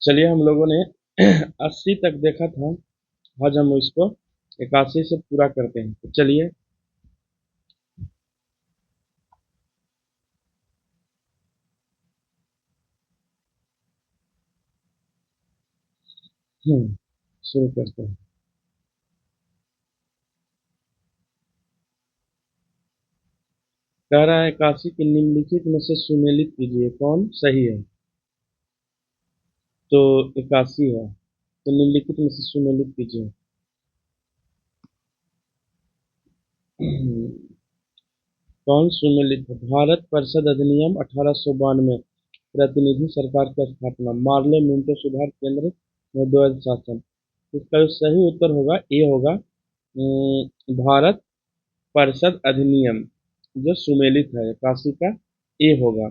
चलिए हम लोगों ने 80 तक देखा था। आज हम इसको 81 से पूरा करते हैं। तो चलिए। शुरू करते हैं। कह रहा है 81 की निम्नलिखित में से सुमेलित कीजिए कौन सही है। तो 81 है, तो निम्नलिखित में से सुमेलित कीजिए। कौन सुमेलित है? भारत परिषद अधिनियम 1892, प्रतिनिधि सरकार की स्थापना, मार्ले मिंटो सुधार केंद्र में द्वैध शासन। इसका जो सही उत्तर होगा ए होगा। भारत परिषद अधिनियम जो सुमेलित है 81 का, ए होगा।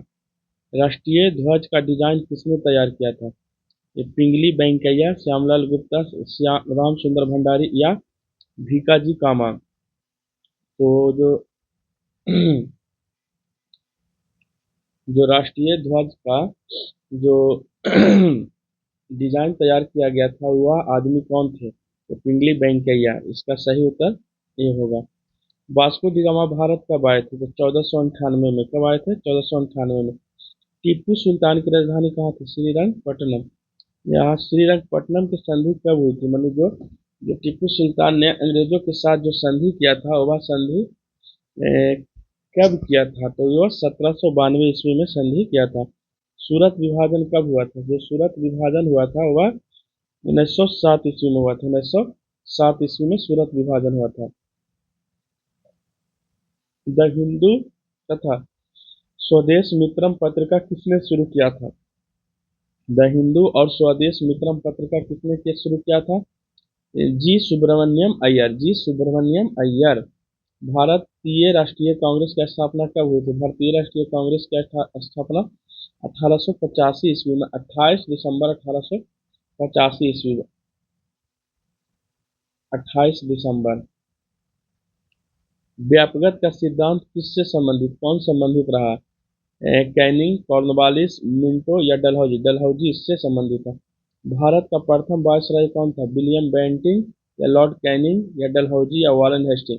राष्ट्रीय ध्वज का डिजाइन किसने तैयार किया था? ये पिंगली वेंकैया, श्यामलाल गुप्ता, राम सुंदर भंडारी या भीकाजी कामा। तो जो जो राष्ट्रीय ध्वज का जो डिजाइन तैयार किया गया था वह आदमी कौन थे? तो पिंगली वेंकैया। इसका सही उत्तर ये होगा। वास्को डी गामा भारत कब आए थे? तो 1498 में। कब आए थे? 1498 में। टीपू सुल्तान की राजधानी कहाँ थी? श्रीरंगपट्टनम। यहाँ श्रीरंगपट्टनम की संधि कब हुई थी? मतलब जो जो टीपू सुल्तान ने अंग्रेजों के साथ जो संधि किया था वह संधि कब किया था? तो वह 1792 ईस्वी में संधि किया था। सूरत विभाजन कब हुआ था? जो सूरत विभाजन हुआ था वह 1907 ईस्वी में हुआ था। 1907 ईस्वी में सूरत विभाजन हुआ था। द हिंदू तथा स्वदेश मित्रम पत्रिका किसने शुरू किया था? द हिंदू और स्वदेश मित्रम पत्रिका किसने के शुरू किया था? जी सुब्रमण्यम अय्यर। जी सुब्रमण्यम अय्यर। भारतीय राष्ट्रीय कांग्रेस की स्थापना कब हुई थी? भारतीय राष्ट्रीय कांग्रेस की स्थापना 1885 ईस्वी में, 28 दिसंबर 1885 ईस्वी में। 28 दिसंबर। व्यापकता का सिद्धांत किससे संबंधित, कौन संबंधित रहा? कैनिंग, कॉर्नवालिस, मिंटो या डलहौजी? डलहौजी इससे संबंधित है। भारत का प्रथम वायसराय कौन था? विलियम बेंटिंग या लॉर्ड कैनिंग या डलहौजी या वॉरेन हेस्टिंग?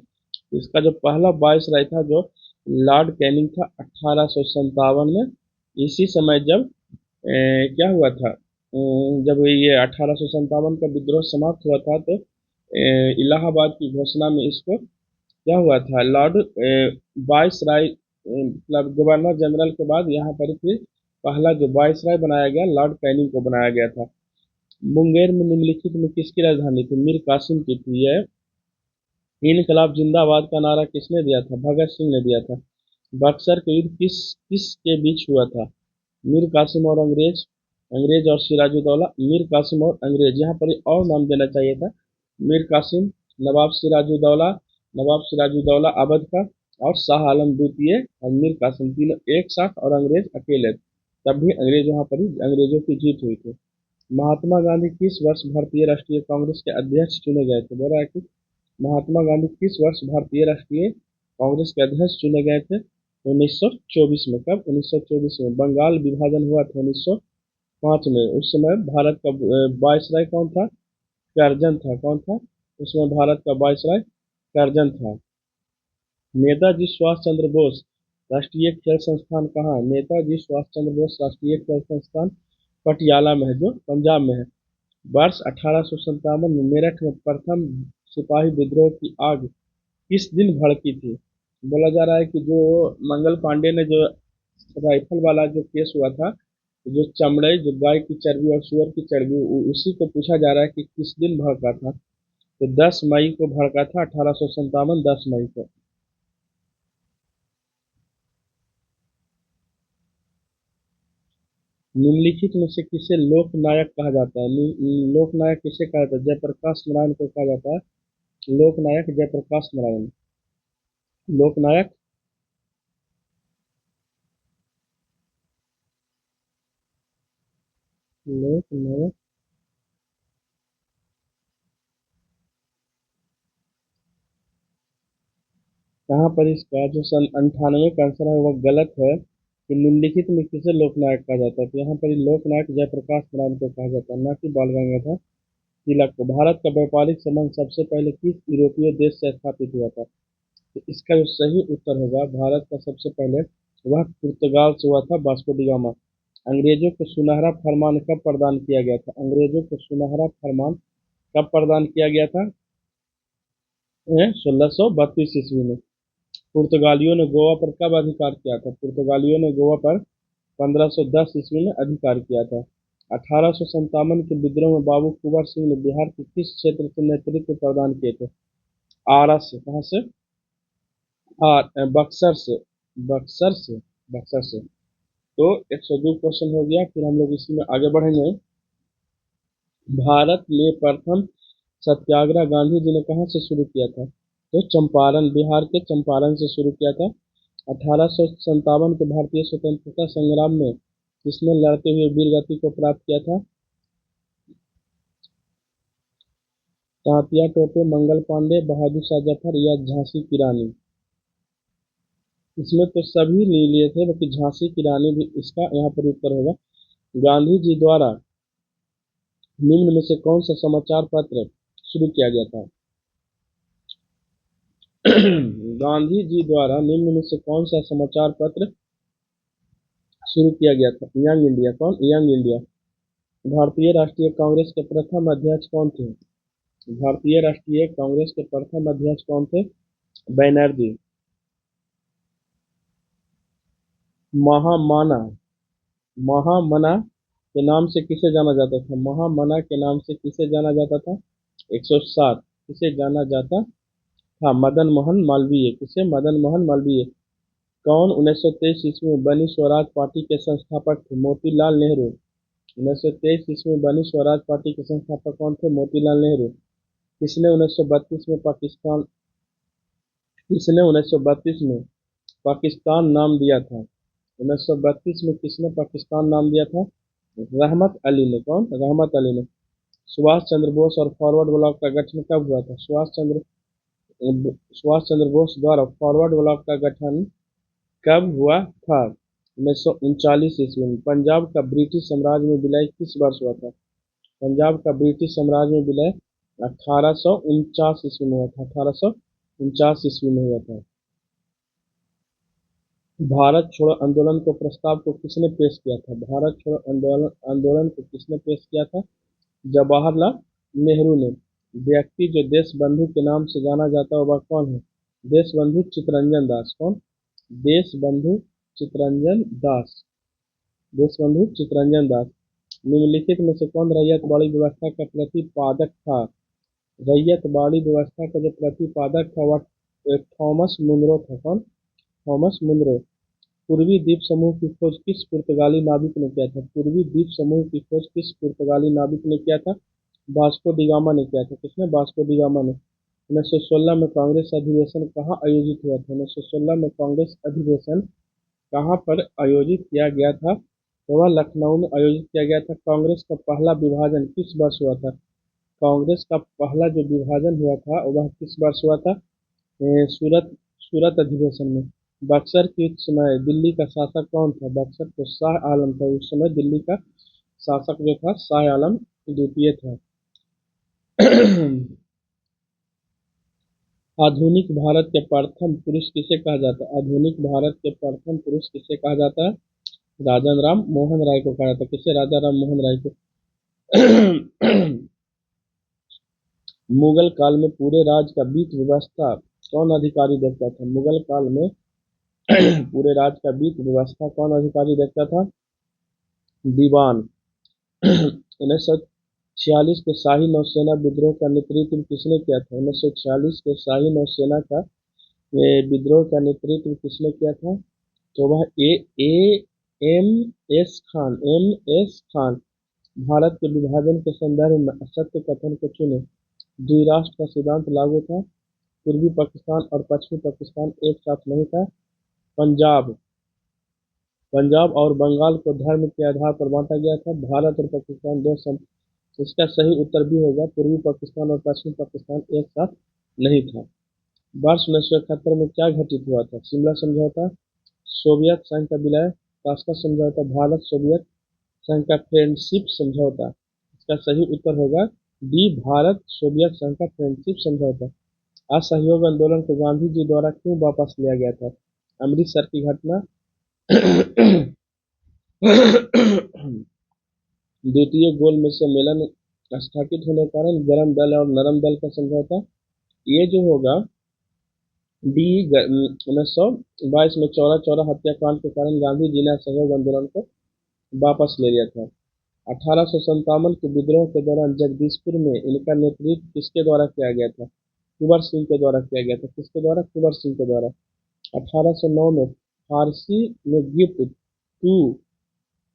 इसका जो पहला वायसराय था जो लॉर्ड कैनिंग था 1857 में। इसी समय जब क्या हुआ था, जब ये 1857 का विद्रोह समाप्त हुआ था तो इलाहाबाद की घोषणा में इसको क्या हुआ था, लॉर्ड वायसराय मतलब गवर्नर जनरल के बाद यहाँ पर फिर पहला जो वायसराय बनाया गया लॉर्ड कैनिंग को बनाया गया था। मुंगेर में निम्नलिखित में किसकी राजधानी थी? मीर कासिम की थी। यह इनकलाब जिंदाबाद का नारा किसने दिया था? भगत सिंह ने दिया था। बक्सर का युद्ध किस किस के बीच हुआ था? मीर कासिम और अंग्रेज, अंग्रेज और सिराजुद्दौला, मीर कासिम और अंग्रेज। यहाँ पर और नाम देना चाहिए था। मीर कासिम, नवाब सिराजुद्दौला, नवाब सिराजुद्दौला अवध का, और शाह आलम द्वितीय और मीर कासिम, तीनों एक साथ और अंग्रेज अकेले। तब भी अंग्रेज वहां पर ही अंग्रेजों की जीत हुई थी। महात्मा गांधी किस वर्ष भारतीय राष्ट्रीय कांग्रेस के अध्यक्ष चुने गए थे? बोल रहा है कि महात्मा गांधी किस वर्ष भारतीय राष्ट्रीय कांग्रेस के अध्यक्ष चुने गए थे? 1924 में। कब? 1924 में। बंगाल विभाजन हुआ था 1905 में। उस समय भारत का वायसराय कौन था? करजन था। कौन था उसमें? भारत का वायसराय करजन था। नेताजी सुभाष चंद्र बोस राष्ट्रीय खेल संस्थान कहाँ है? नेताजी सुभाष चंद्र बोस राष्ट्रीय खेल संस्थान पटियाला में है, जो पंजाब में है। वर्ष 1857 में मेरठ में प्रथम सिपाही विद्रोह की आग किस दिन भड़की थी? बोला जा रहा है कि जो मंगल पांडे ने जो राइफल वाला जो केस हुआ था, जो चमड़े, जो गाय की चर्बी और सुअर की चर्बी, उसी को पूछा जा रहा है कि किस दिन भड़का था। तो 10 मई को भड़का था, 1857, 10 मई को। निम्नलिखित में से किसे लोकनायक कहा जाता है? लोकनायक किसे कहा जाता है? जयप्रकाश नारायण को कहा जाता है लोकनायक, जयप्रकाश नारायण। लोकनायक। लोकनायक। कहाँ पर इसका जो सन 98 का आंसर है वह गलत है। कि निम्नलिखित में किसे लोकनायक कहा जाता है? तो यहाँ पर लोकनायक जयप्रकाश नारायण को कहा जाता है, ना कि बाल गंगाधर तिलक को। भारत का व्यापारिक संबंध सबसे पहले किस यूरोपीय देश से स्थापित हुआ था? तो इसका जो सही उत्तर होगा, भारत का सबसे पहले वह पुर्तगाल से हुआ था, वास्को डी गामा। अंग्रेजों को सुनहरा फरमान कब प्रदान किया गया था? अंग्रेजों को सुनहरा फरमान कब प्रदान किया गया था? 1632 ईस्वी में। पुर्तगालियों ने गोवा पर कब अधिकार किया था? पुर्तगालियों ने गोवा पर 1510 ईस्वी में अधिकार किया था। 1857 के विद्रोह में बाबू कुंवर सिंह ने बिहार के किस क्षेत्र से नेतृत्व प्रदान किए थे? आरा से। कहाँ से? बक्सर से। बक्सर से। बक्सर से। तो 102 क्वेश्चन हो गया। फिर हम लोग इसी में आगे बढ़ेंगे। भारत में प्रथम सत्याग्रह गांधी जी ने कहाँ से शुरू किया था? तो चंपारण, बिहार के चंपारण से शुरू किया था। 1857 के भारतीय स्वतंत्रता संग्राम में किसने लड़ते हुए वीर गति को प्राप्त किया था? तात्या टोपे, मंगल पांडे, बहादुर शाह जफर या झांसी की रानी? इसमें तो सभी ले लिए थे, बाकी झांसी की रानी भी इसका यहाँ पर उत्तर होगा। गांधी जी द्वारा निम्न में से कौन सा समाचार पत्र शुरू किया गया था? गांधी जी द्वारा निम्न में से कौन सा समाचार पत्र शुरू किया गया था? Young India. कौन? Young India. भारतीय राष्ट्रीय कांग्रेस के प्रथम अध्यक्ष कौन थे? भारतीय राष्ट्रीय कांग्रेस के प्रथम अध्यक्ष कौन थे? बैनर्जी। महामना। महामना के नाम से किसे जाना जाता था? महामना के नाम से किसे जाना जाता था? 107 किसे जाना जाता था? मदन मोहन मालवीय। किसे? मदन मोहन मालवीय। कौन 1923 ईस्वी में बनी स्वराज पार्टी के संस्थापक थे? मोतीलाल नेहरू। 1923 ईस्वी में बनी स्वराज पार्टी के संस्थापक कौन थे? मोतीलाल नेहरू। किसने 1932 में पाकिस्तान किसने 1932 में पाकिस्तान नाम दिया था? 1932 में किसने पाकिस्तान नाम दिया था? रहमत अली ने। कौन? रहमत अली ने। सुभाष चंद्र बोस और फॉरवर्ड ब्लॉक का गठन कब हुआ था? सुभाष चंद्र बोस द्वारा फॉरवर्ड ब्लॉक का गठन कब हुआ था? 1939 ईस्वी में। पंजाब का ब्रिटिश साम्राज्य में विलय किस वर्ष हुआ था? पंजाब का ब्रिटिश साम्राज्य में विलय 1849 ईस्वी में हुआ था। 1849 ईस्वी में हुआ था। भारत छोड़ो आंदोलन को प्रस्ताव को किसने पेश किया था? भारत छोड़ो आंदोलन को किसने पेश किया था? जवाहरलाल नेहरू ने। व्यक्ति जो देश बंधु के नाम से जाना जाता है वह कौन है? देश बंधु चित्तरंजन दास। कौन? देश बंधु चित्तरंजन दास। देश बंधु चित्तरंजन दास। निम्नलिखित में से कौन रैयतवाड़ी व्यवस्था का प्रतिपादक था? रैयतवाड़ी व्यवस्था का जो प्रतिपादक था वह थॉमस मुनरो था। कौन? Thomas Munro. पूर्वी द्वीप समूह की खोज किस पुर्तगाली नाविक ने किया था? पूर्वी द्वीप समूह की खोज किस पुर्तगाली नाविक ने किया था? वास्को डी गामा ने किया था। किसने? वास्को डी गामा ने। 1916 में कांग्रेस अधिवेशन कहाँ आयोजित हुआ था? 1916 में कांग्रेस अधिवेशन कहाँ पर आयोजित किया गया था? तो वह लखनऊ में आयोजित किया गया था। कांग्रेस का पहला विभाजन किस वर्ष हुआ था? कांग्रेस का पहला जो विभाजन हुआ था वह किस वर्ष हुआ था? सूरत सूरत अधिवेशन में। बक्सर के उस समय दिल्ली का शासक कौन था? बक्सर तो शाह आलम था उस समय। दिल्ली का शासक जो था शाह आलम द्वितीय था। आधुनिक भारत के प्रथम पुरुष किसे कहा जाता है? आधुनिक भारत के प्रथम पुरुष किसे कहा जाता है? राजा राम मोहन राय को कहा जाता है। किसे? राजा राम मोहन राय को। मुगल काल में पूरे राज्य का वित्त व्यवस्था कौन अधिकारी देखता था? मुगल काल में पूरे राज्य का वित्त व्यवस्था कौन अधिकारी देखता था? दीवान। 1946 के शाही नौसेना विद्रोह का नेतृत्व किसने किया था? 1946 के शाही नौसेना का विद्रोह का नेतृत्व किसने किया था? तो वह A A M S Khan. भारत के विभाजन के संदर्भ में असत्य कथन को चुने। द्विराष्ट्र का सिद्धांत लागू था। पूर्वी पाकिस्तान और पश्चिमी पाकिस्तान एक साथ नहीं था। पंजाब पंजाब और बंगाल को धर्म के आधार पर बांटा गया था। भारत और पाकिस्तान दो सम इसका सही उत्तर भी होगा। पूर्वी पाकिस्तान और पश्चिमी पाकिस्तान एक साथ नहीं था। वर्ष 1971 में क्या घटित हुआ था? शिमला समझौता, सोवियत संघ का विलय, ताश समझौता, भारत सोवियत संघ का फ्रेंडशिप समझौता। इसका सही उत्तर होगा डी, भारत सोवियत संघ का फ्रेंडशिप समझौता। असहयोग आंदोलन को गांधी जी द्वारा क्यों वापस लिया गया था? अमृतसर की घटना, द्वितीय गोलमेज सम्मेलन स्थगित होने के कारण, गरम दल और नरम दल का समझौता। ये जो होगा डी, 1922 में चौरा चौरा हत्याकांड के कारण गांधी जी ने असहयोग आंदोलन को वापस ले लिया था। 1857 के विद्रोह के दौरान जगदीशपुर में इनका नेतृत्व किसके द्वारा किया गया था? कुंवर सिंह के द्वारा किया गया था। किसके द्वारा? कुंवर सिंह के द्वारा। 1809 में फारसी में गिफ्ट टू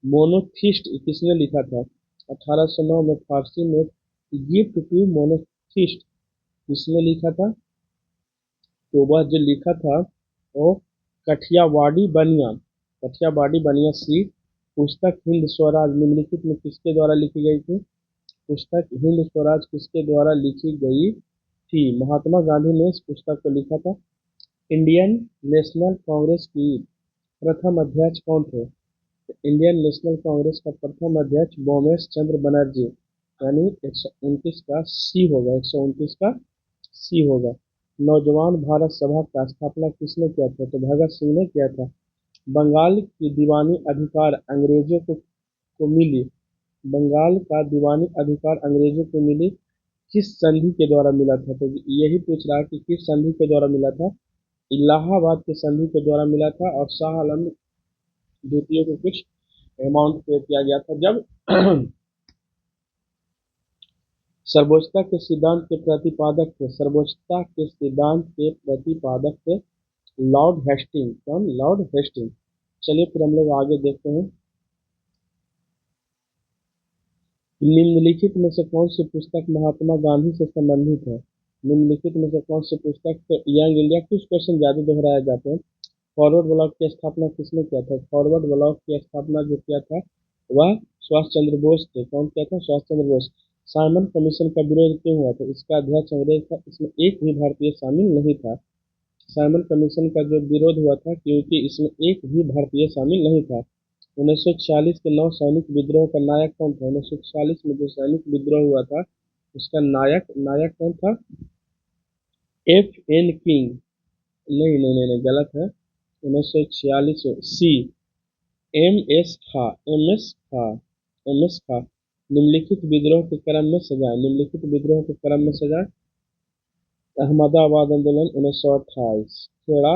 मोनोथिस्ट किसने लिखा था? 1809 में फारसी में गिफ्ट टू मोनोथिस्ट किसने लिखा था? तो वह जो लिखा था वो कठियावाड़ी बनिया, कठियावाड़ी बनिया सी। पुस्तक हिंद स्वराज निम्नलिखित में किसके द्वारा लिखी गई थी? पुस्तक हिंद स्वराज किसके द्वारा लिखी गई थी? महात्मा गांधी ने इस पुस्तक को लिखा था। इंडियन नेशनल कांग्रेस की प्रथम अध्यक्ष कौन थे? इंडियन नेशनल कांग्रेस का प्रथम अध्यक्ष मोमेश चंद्र बनर्जी, यानी 129 का सी होगा, 129 का सी होगा। नौजवान भारत सभा का स्थापना किसने किया था? तो भगत सिंह ने किया था। बंगाल की दीवानी अधिकार अंग्रेजों को मिली, बंगाल का दीवानी अधिकार अंग्रेजों को मिली किस संधि के द्वारा मिला था? तो यही पूछ रहा है कि किस संधि के द्वारा मिला था? इलाहाबाद के संधि के द्वारा मिला था, और शाह आलम द्वितीय को कुछ अमाउंट पे किया गया था जब सर्वोच्चता के सिद्धांत के प्रतिपादक थे, सर्वोच्चता के सिद्धांत के प्रतिपादक थे लॉर्ड हेस्टिंग। कौन? Lord Hasting. चलिए फिर हम लोग आगे देखते हैं। निम्नलिखित में से कौन सी पुस्तक महात्मा गांधी से संबंधित है? निम्नलिखित में से कौन सी पुस्तक? तो यंग इंडिया। कुछ क्वेश्चन ज्यादा दोहराए जाते हैं। फॉरवर्ड ब्लॉक की स्थापना किसने किया था? फॉरवर्ड ब्लॉक की स्थापना जो किया था वह सुभाष चंद्र बोस थे। कौन किया था? सुभाष चंद्र बोस। साइमन कमीशन का विरोध क्यों हुआ था? इसका अध्यक्ष अंग्रेज था, इसमें एक भी भारतीय शामिल नहीं था। साइमन कमीशन का जो विरोध हुआ था क्योंकि इसमें एक भी भारतीय शामिल नहीं था। 1946 के नौ सैनिक विद्रोह का नायक कौन था? 1946 में जो सैनिक विद्रोह हुआ था उसका नायक नायक कौन था? F N King. नहीं नहीं नहीं, नहीं गलत है। 1946 C, M S Khan, M S Khan, M S Khan. निम्नलिखित विद्रोह के क्रम में सजाए, निम्नलिखित विद्रोह के क्रम में सजाए। अहमदाबाद आंदोलन 1928, खेड़ा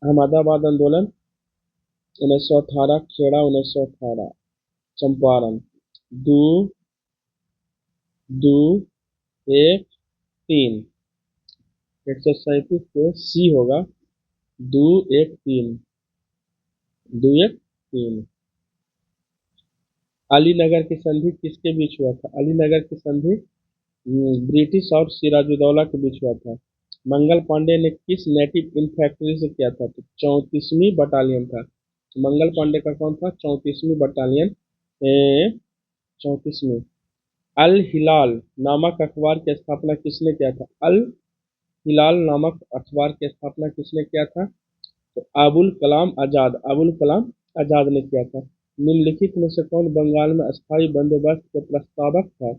अहमदाबाद आंदोलन 1918, खेड़ा 1918, चंपारण। दो, दो, एक, तीन। 137 को सी होगा। दो, एक, तीन, दो, एक, तीन। अलीनगर की संधि किसके बीच हुआ था? अलीनगर की संधि ब्रिटिश और सिराजुद्दौला के बीच हुआ था। मंगल पांडे ने किस नेटिव इन्फैंट्री से किया था? तो 34वीं बटालियन था। मंगल पांडे का कौन था? 34वीं बटालियन, 34वीं। अल हिलाल नामक अखबार की स्थापना किसने किया था? अल हिलाल नामक अखबार की स्थापना किसने किया था? तो अबुल कलाम आजाद, अबुल कलाम आजाद ने किया था। निम्नलिखित में से कौन बंगाल में अस्थायी बंदोबस्त के प्रस्तावक था?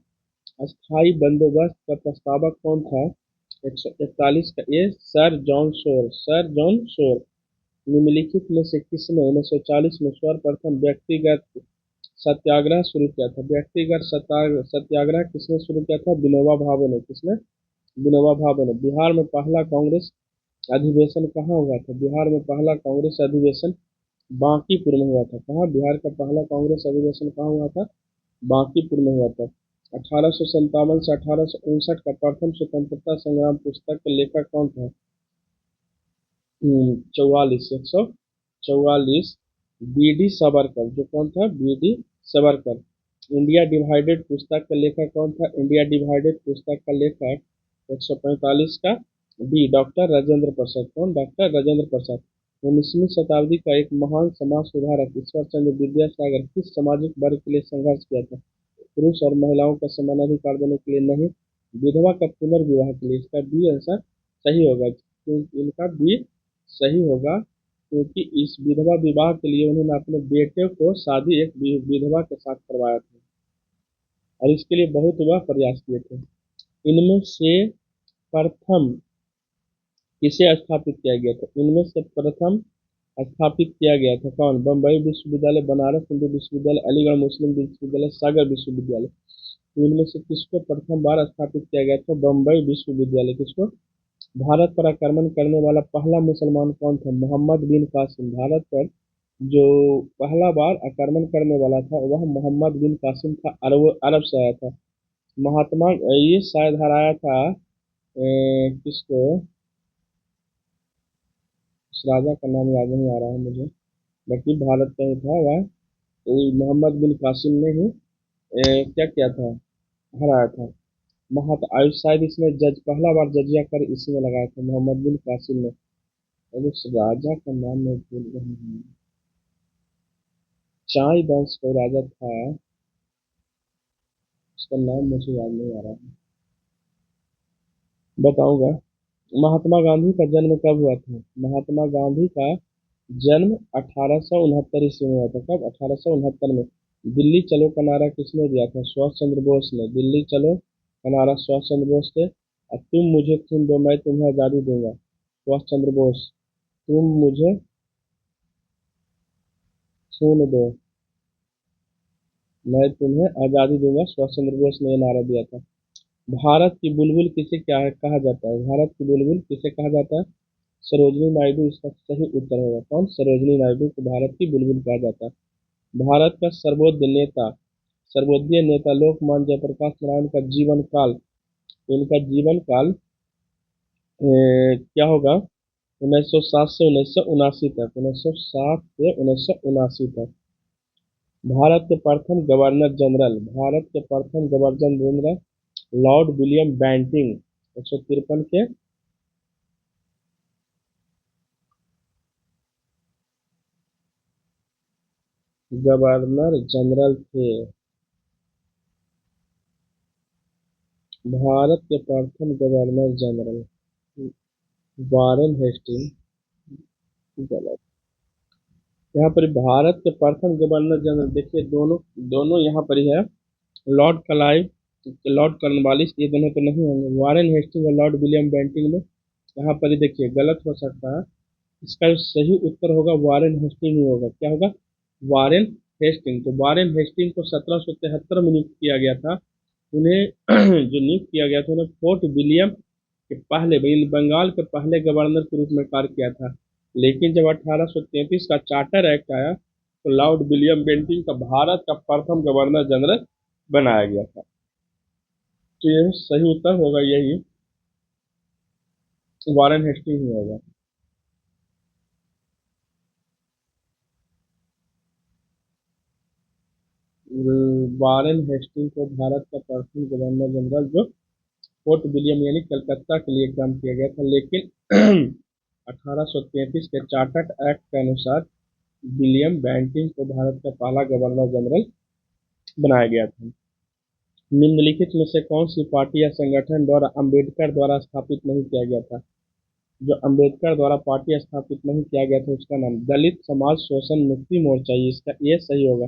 अस्थायी बंदोबस्त का प्रस्तावक कौन था? 141 का A, sir John Shore, sir John Shore. निम्नलिखित में से किसने 1940 में सर्वप्रथम व्यक्तिगत सत्याग्रह शुरू किया था? व्यक्तिगत सत्याग्रह किसने शुरू किया था? विनोबा भावे ने। किसने? विनोबा भावे ने। बिहार में पहला कांग्रेस अधिवेशन कहाँ हुआ था? बिहार में पहला कांग्रेस अधिवेशन बांकीपुर में हुआ था। कहाँ? बिहार का पहला कांग्रेस अधिवेशन कहाँ हुआ था? बांकीपुर में हुआ था। 1857 से 1859 का प्रथम स्वतंत्रता संग्राम पुस्तक के लेखक कौन था? 44, 144, बी डी सावरकर। जो कौन था? B D Savarkar. India divided पुस्तक का लेखक कौन था? इंडिया डिवाइडेड पुस्तक का लेखक 145 का डी, डॉक्टर राजेंद्र प्रसाद। कौन? डॉक्टर राजेंद्र प्रसाद। 19वीं शताब्दी का एक महान समाज सुधारक ईश्वर चंद्र विद्यासागर किस सामाजिक वर्ग के लिए संघर्ष किया था? पुरुष और महिलाओं का समान अधिकार देने के लिए नहीं, विधवा का पुनर्विवाह के लिए। इसका बी आंसर सही होगा, क्योंकि इनका बी सही होगा। क्योंकि इस विधवा विवाह के लिए उन्होंने अपने बेटे को शादी एक विधवा के साथ करवाया था और इसके लिए बहुत वह प्रयास किए थे। इनमें से प्रथम किसे स्थापित किया गया था? इनमें से प्रथम स्थापित किया गया था कौन? बम्बई विश्वविद्यालय, बनारस हिंदू विश्वविद्यालय, अलीगढ़ मुस्लिम विश्वविद्यालय, सागर विश्वविद्यालय। तो इनमें से किसको प्रथम बार स्थापित किया गया था? बम्बई विश्वविद्यालय। किसको? भारत पर आक्रमण करने वाला पहला मुसलमान कौन था? मोहम्मद बिन कासिम। भारत पर जो पहला बार आक्रमण करने वाला था वह मोहम्मद बिन कासिम था, अरब अरब से आया था। महात्मा ये शायद हराया था किसको? उस राजा का नाम याद नहीं आ रहा है मुझे, बाकी भारत का ही था वह। तो मोहम्मद बिन कासिम ने ही क्या किया था? हराया था। आयुष शायद इसमें जज पहला बार जजिया कर इसी में लगाया था मोहम्मद बिन कासिम ने। और उस राजा का नाम मैं भूल रहा हूँ। चाय वंश का राजा था, उसका नाम मुझे याद नहीं आ रहा है, बताऊंगा। महात्मा गांधी का जन्म कब हुआ था? महात्मा गांधी का जन्म 1869 ईस्वी में हुआ था। कब? 1869 में। दिल्ली चलो का नारा किसने दिया था? सुभाष चंद्र बोस ने। दिल्ली चलो का नारा सुभाष चंद्र बोस थे। और तुम मुझे खून दो मैं तुम्हें आजादी दूंगा, सुभाष चंद्र बोस। तुम मुझे खून दो मैं तुम्हें आजादी दूंगा, सुभाष चंद्र बोस ने यह नारा दिया था। भारत की बुलबुल किसे क्या है कहा जाता है? भारत की बुलबुल किसे कहा जाता है? सरोजनी नायडू इसका सही उत्तर होगा। कौन? सरोजनी नायडू को भारत की बुलबुल कहा जाता है। भारत का सर्वोदय नेता लोकमान्य जयप्रकाश नारायण का जीवन काल, इनका जीवन काल क्या होगा? 1907 से 1979 तक। 1907 से 1979 तक। भारत के प्रथम governor general Lord William Bentinck 153 के गवर्नर जनरल थे। भारत के प्रथम गवर्नर जनरल वारेन हेस्टिंग। गलत। यहाँ पर भारत के प्रथम गवर्नर जनरल देखिए, दोनों दोनों यहाँ पर ही है। लॉर्ड क्लाइव, लॉर्ड कॉर्नवालिस, ये दोनों तो नहीं होंगे। वारेन हेस्टिंग और लॉर्ड विलियम बेंटिंक में यहाँ पर ही देखिए गलत हो सकता है। इसका जो सही उत्तर होगा वारेन हेस्टिंग ही होगा। क्या होगा? Warren Hasting. तो वारेन हेस्टिंग को 1773 में नियुक्त किया गया था। उन्हें जो नियुक्त किया गया था उन्हें फोर्ट विलियम के पहले बंगाल के पहले गवर्नर के रूप में कार्य किया था। लेकिन जब 1833 का चार्टर एक्ट आया तो लॉर्ड विलियम बेंटिंक का भारत का प्रथम गवर्नर जनरल बनाया गया था। तो यह सही उत्तर होगा यही, वारेन हेस्टिंग ही होगा। वारेन हेस्टिंग को भारत का प्रथम गवर्नर जनरल जो फोर्ट विलियम यानी कलकत्ता के लिए काम किया गया था। लेकिन 1833 के चार्टर्ड एक्ट के अनुसार विलियम बेंटिंक को भारत का पहला गवर्नर जनरल बनाया गया था। निम्नलिखित में से कौन सी पार्टी या संगठन द्वारा अंबेडकर द्वारा स्थापित नहीं किया गया था? जो अंबेडकर द्वारा पार्टी स्थापित नहीं किया गया था उसका नाम दलित समाज शोषण मुक्ति मोर्चा, इसका ये सही होगा।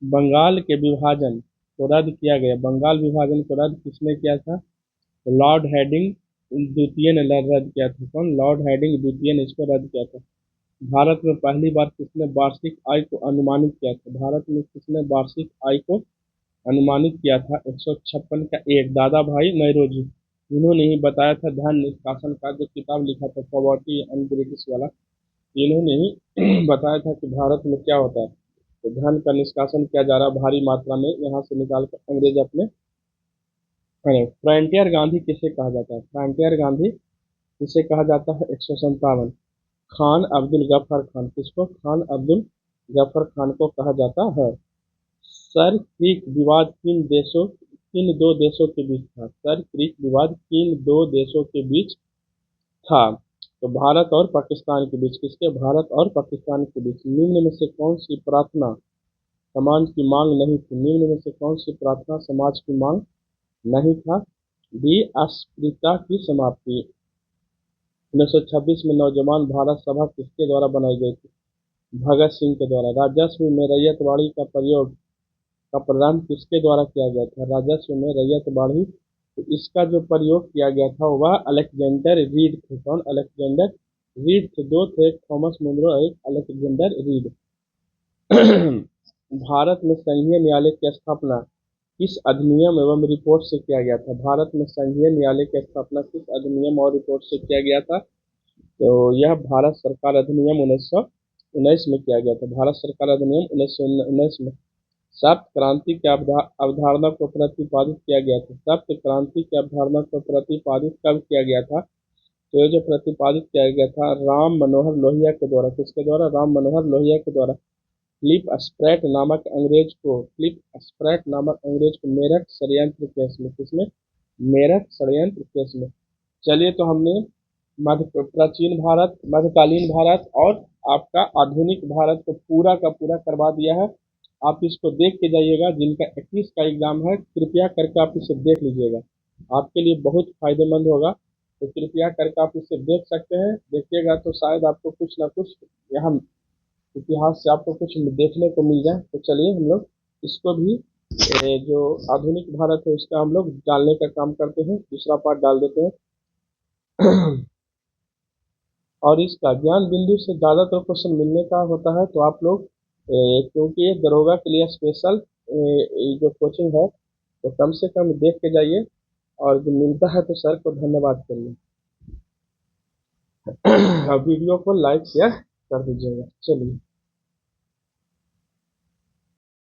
बंगाल के विभाजन को रद्द किया गया। बंगाल विभाजन को रद्द किसने किया था? तो लॉर्ड हेडिंग द्वितीय ने रद्द किया था। कौन? लॉर्ड हेडिंग द्वितीय ने इसको रद्द किया था। भारत में पहली बार किसने वार्षिक आय को अनुमानित किया था? भारत में किसने वार्षिक आय को अनुमानित किया था? 156 का एक दादा भाई नौरोजी, इन्होंने ही बताया था। धन निष्कासन का जो किताब लिखा था पॉवर्टी एंड ब्रिटिश वाला, इन्होंने ही बताया था कि भारत में क्या होता है, तो धन का निष्कासन किया जा रहा भारी मात्रा में यहाँ से निकाल कर अंग्रेज अपने। फ्रंटियर गांधी किसे कहा जाता है? फ्रंटियर गांधी किसे कहा जाता है? 157 खान अब्दुल गफर खान। किसको? खान अब्दुल गफर खान को कहा जाता है। सर क्रीक विवाद किन दो देशों के बीच था? सर क्रीक विवाद किन दो देशों के बीच था? तो भारत और पाकिस्तान के बीच। किसके? भारत और पाकिस्तान के बीच। निम्न में से कौन सी प्रार्थना समाज की मांग नहीं थी? निम्न में से कौन सी प्रार्थना समाज की मांग नहीं था? दी अस्पृश्यता की समाप्ति। 1926 में नौजवान भारत सभा किसके द्वारा बनाई गई थी? भगत सिंह के द्वारा। राजस्व में रैयतवाड़ी का प्रयोग का प्रारंभ किसके द्वारा किया गया था? राजस्व में रैयतवाड़ी, तो इसका जो प्रयोग किया गया था वह अलेक्जेंडर रीड थे। कौन? अलेक्जेंडर रीड थे। दो थे, एक थॉमस मुनरो, एक अलेक्जेंडर रीड। भारत में संघीय न्यायालय की स्थापना किस अधिनियम एवं रिपोर्ट से किया गया था? भारत में संघीय न्यायालय की स्थापना किस अधिनियम और रिपोर्ट से किया गया था? तो यह भारत सरकार अधिनियम 1919 में किया गया था। भारत सरकार अधिनियम 1919 में। सप्त क्रांति की अवधारणा को प्रतिपादित किया गया था। सप्त क्रांति की अवधारणा को प्रतिपादित कब किया गया था? तो ये जो प्रतिपादित किया गया था राम मनोहर लोहिया के द्वारा। किसके द्वारा? राम मनोहर लोहिया के द्वारा। फिलिप स्प्रैट नामक अंग्रेज को मेरठ षड्यंत्र केस में, किसमें? मेरठ षड्यंत्र केस में। चलिए, तो हमने प्राचीन भारत, मध्यकालीन भारत और आपका आधुनिक भारत को पूरा का पूरा करवा दिया है। आप इसको देख के जाइएगा। जिनका 21 का एग्जाम है, कृपया करके आप इसे देख लीजिएगा, आपके लिए बहुत फायदेमंद होगा। तो कृपया करके आप इसे देख सकते हैं। देखिएगा तो शायद आपको कुछ ना कुछ यहाँ इतिहास से आपको कुछ देखने को मिल जाए। तो चलिए, हम लोग इसको भी जो आधुनिक भारत है उसका हम लोग डालने का काम करते हैं। दूसरा पार्ट डाल देते हैं। और इसका ज्ञान बिंदु से ज़्यादातर क्वेश्चन मिलने का होता है, तो आप लोग क्योंकि ये दरोगा के लिए स्पेशल जो कोचिंग है, तो कम से कम देख के जाइए। और जो मिलता है तो सर को धन्यवाद करिए। और वीडियो को लाइक शेयर कर दीजिएगा। चलिए।